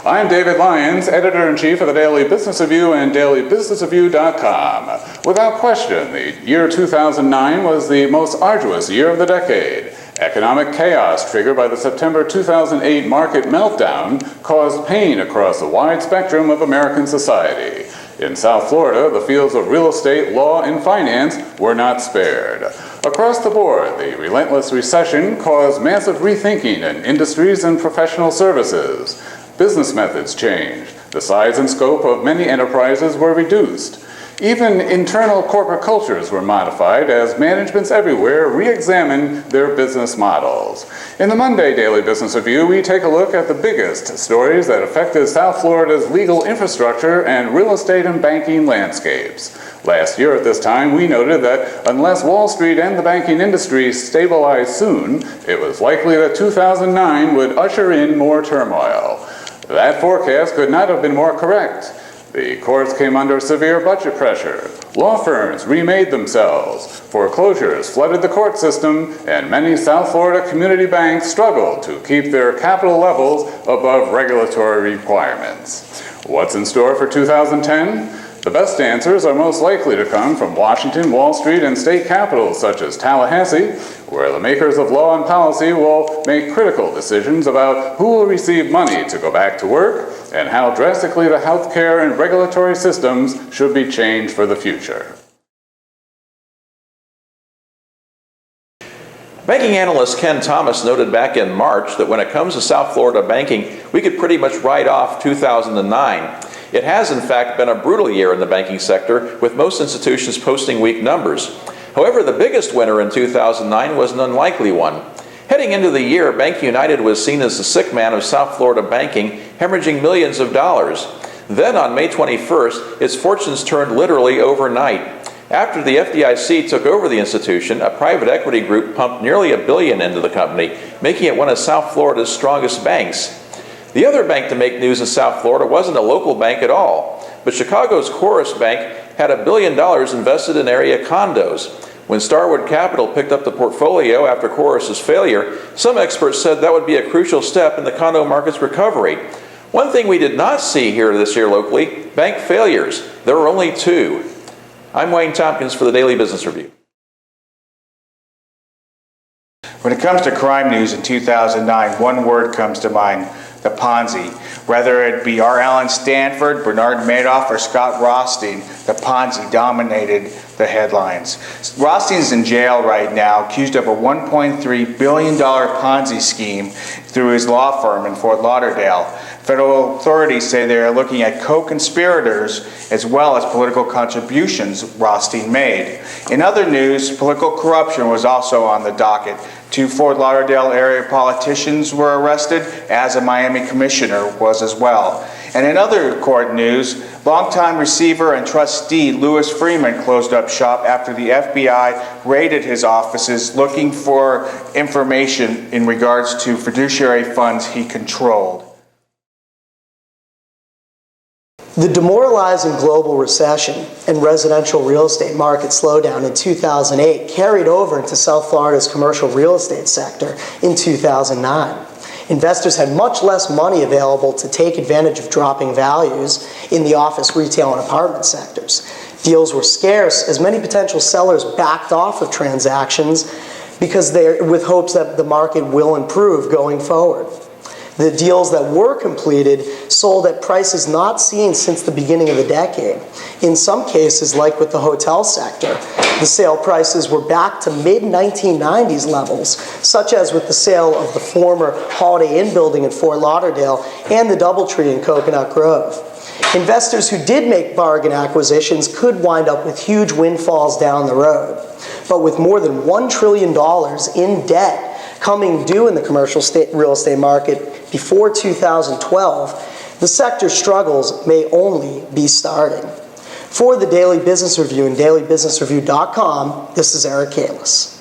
I'm David Lyons, Editor-in-Chief of the Daily Business Review and dailybusinessreview.com. Without question, the year 2009 was the most arduous year of the decade. Economic chaos triggered by the September 2008 market meltdown caused pain across a wide spectrum of American society. In South Florida, the fields of real estate, law, and finance were not spared. Across the board, the relentless recession caused massive rethinking in industries and professional services. Business methods changed. The size and scope of many enterprises were reduced. Even internal corporate cultures were modified as managements everywhere re-examined their business models. In the Monday Daily Business Review, we take a look at the biggest stories that affected South Florida's legal infrastructure and real estate and banking landscapes. Last year at this time, we noted that unless Wall Street and the banking industry stabilized soon, it was likely that 2009 would usher in more turmoil. That forecast could not have been more correct. The courts came under severe budget pressure. Law firms remade themselves. Foreclosures flooded the court system, and many South Florida community banks struggled to keep their capital levels above regulatory requirements. What's in store for 2010? The best answers are most likely to come from Washington, Wall Street, and state capitals such as Tallahassee, where the makers of law and policy will make critical decisions about who will receive money to go back to work and how drastically the healthcare and regulatory systems should be changed for the future. Banking analyst Ken Thomas noted back in March that when it comes to South Florida banking, we could pretty much write off 2009. It has, in fact, been a brutal year in the banking sector, with most institutions posting weak numbers. However, the biggest winner in 2009 was an unlikely one. Heading into the year, Bank United was seen as the sick man of South Florida banking, hemorrhaging millions of dollars. Then, on May 21st, its fortunes turned literally overnight. After the FDIC took over the institution, a private equity group pumped nearly $1 billion into the company, making it one of South Florida's strongest banks. The other bank to make news in South Florida wasn't a local bank at all, but Chicago's Chorus Bank had $1 billion invested in area condos. When Starwood Capital picked up the portfolio after Chorus's failure, some experts said that would be a crucial step in the condo market's recovery. One thing we did not see here this year locally, bank failures. There were only 2. I'm Wayne Tompkins for the Daily Business Review. When it comes to crime news in 2009, one word comes to mind: the Ponzi. Whether it be R. Allen Stanford, Bernard Madoff, or Scott Rothstein, the Ponzi dominated the headlines. Rothstein's in jail right now, accused of a $1.3 billion Ponzi scheme through his law firm in Fort Lauderdale. Federal authorities say they are looking at co-conspirators as well as political contributions Rothstein made. In other news, political corruption was also on the docket. 2 Fort Lauderdale area politicians were arrested, as a Miami commissioner was as well. And in other court news, longtime receiver and trustee Louis Freeman closed up shop after the FBI raided his offices looking for information in regards to fiduciary funds he controlled. The demoralizing global recession and residential real estate market slowdown in 2008 carried over into South Florida's commercial real estate sector in 2009. Investors had much less money available to take advantage of dropping values in the office, retail, and apartment sectors. Deals were scarce as many potential sellers backed off of transactions because with hopes that the market will improve going forward. The deals that were completed sold at prices not seen since the beginning of the decade. In some cases, like with the hotel sector, the sale prices were back to mid-1990s levels, such as with the sale of the former Holiday Inn building in Fort Lauderdale and the Doubletree in Coconut Grove. Investors who did make bargain acquisitions could wind up with huge windfalls down the road. But with more than $1 trillion in debt coming due in the commercial real estate market before 2012, the sector's struggles may only be starting. For the Daily Business Review and dailybusinessreview.com, this is Eric Kalis.